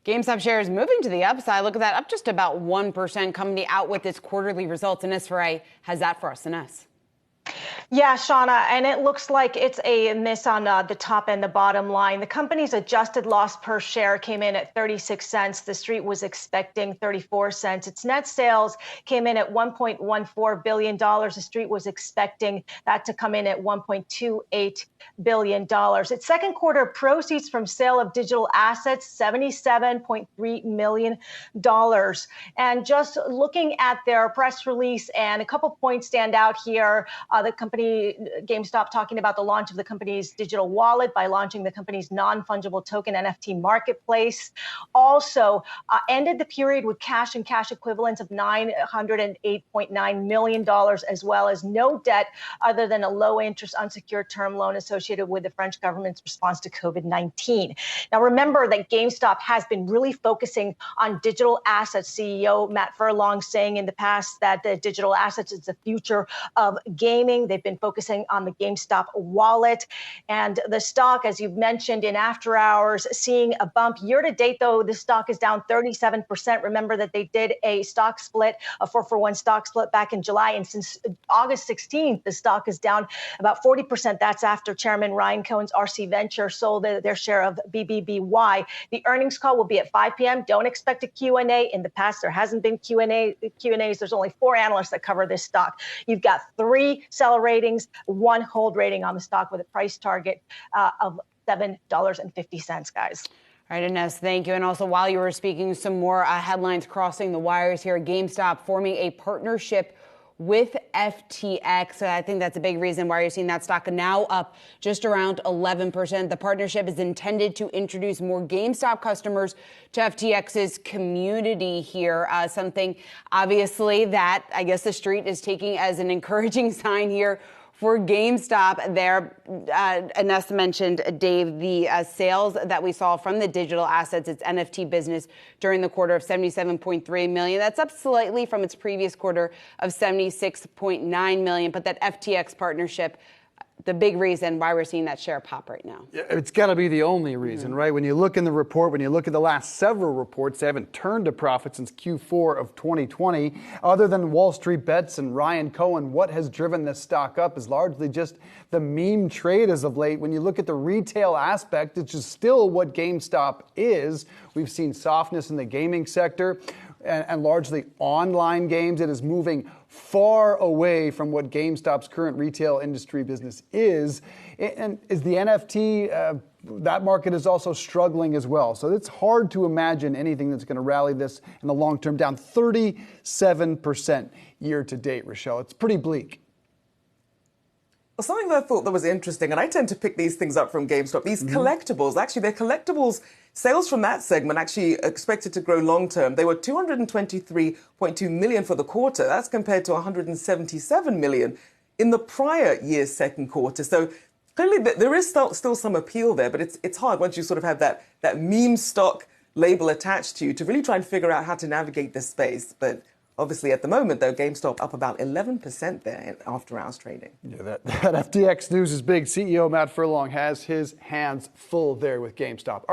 GameStop shares moving to the upside. Look at that, up just about 1%. Company out with its quarterly results. Ines Ferré has that for us. Ines. Yeah, Shauna, and it looks like it's a miss on the top and the bottom line. The company's adjusted loss per share came in at 36 cents. The street was expecting 34 cents. Its net sales came in at $1.14 billion. The street was expecting that to come in at $1.28 billion. Its second quarter proceeds from sale of digital assets, $77.3 million. And just looking at their press release, and a couple points stand out here. The company GameStop talking about the launch of the company's digital wallet by launching the company's non-fungible token NFT marketplace. Also ended the period with cash and cash equivalents of $908.9 million, as well as no debt other than a low interest unsecured term loan associated with the French government's response to COVID-19. Now, remember that GameStop has been really focusing on digital assets. CEO Matt Furlong saying in the past that the digital assets is the future of gaming. They've been focusing on the GameStop wallet, and the stock, as you've mentioned, in after hours, seeing a bump. Year to date, though, the stock is down 37%. Remember that they did a stock split, a 4-for-1 stock split back in July, and since August 16th, the stock is down about 40%. That's after Chairman Ryan Cohen's RC Venture sold their share of BBBY. The earnings call will be at 5 p.m. Don't expect a Q&A. In the past, there hasn't been Q&As. There's only 4 analysts that cover this stock. You've got 3 seller ratings, 1 hold rating on the stock with a price target of $7.50, guys. All right, Ines, thank you. And also, while you were speaking, some more headlines crossing the wires here. GameStop forming a partnership with FTX. I think that's a big reason why you're seeing that stock now up just around 11%. The partnership is intended to introduce more GameStop customers to FTX's community here. Something, obviously, that I guess the street is taking as an encouraging sign here for GameStop there. Ines mentioned, Dave, the sales that we saw from the digital assets, its NFT business during the quarter of $77.3 million. That's up slightly from its previous quarter of $76.9 million. But that FTX partnership, the big reason why we're seeing that share pop right now. It's got to be the only reason, right? When you look in the report, when you look at the last several reports, they haven't turned a profit since Q4 of 2020. Other than Wall Street Bets and Ryan Cohen, what has driven this stock up is largely just the meme trade as of late. When you look at the retail aspect, which is still what GameStop is, we've seen softness in the gaming sector and largely online games. It is moving far away from what GameStop's current retail industry business is. And is the NFT, that market is also struggling as well. So it's hard to imagine anything that's going to rally this in the long term, down 37% year to date, Rochelle. It's pretty bleak. Well, something that I thought that was interesting, and I tend to pick these things up from GameStop, these collectibles, actually, they're collectibles. Sales from that segment actually expected to grow long term. They were $223.2 million for the quarter. That's compared to $177 million in the prior year's second quarter. So clearly there is still some appeal there, but it's hard once you sort of have that meme stock label attached to you to really try and figure out how to navigate this space. But obviously, at the moment, though, GameStop up about 11% there in after-hours trading. Yeah, that FTX news is big. CEO Matt Furlong has his hands full there with GameStop.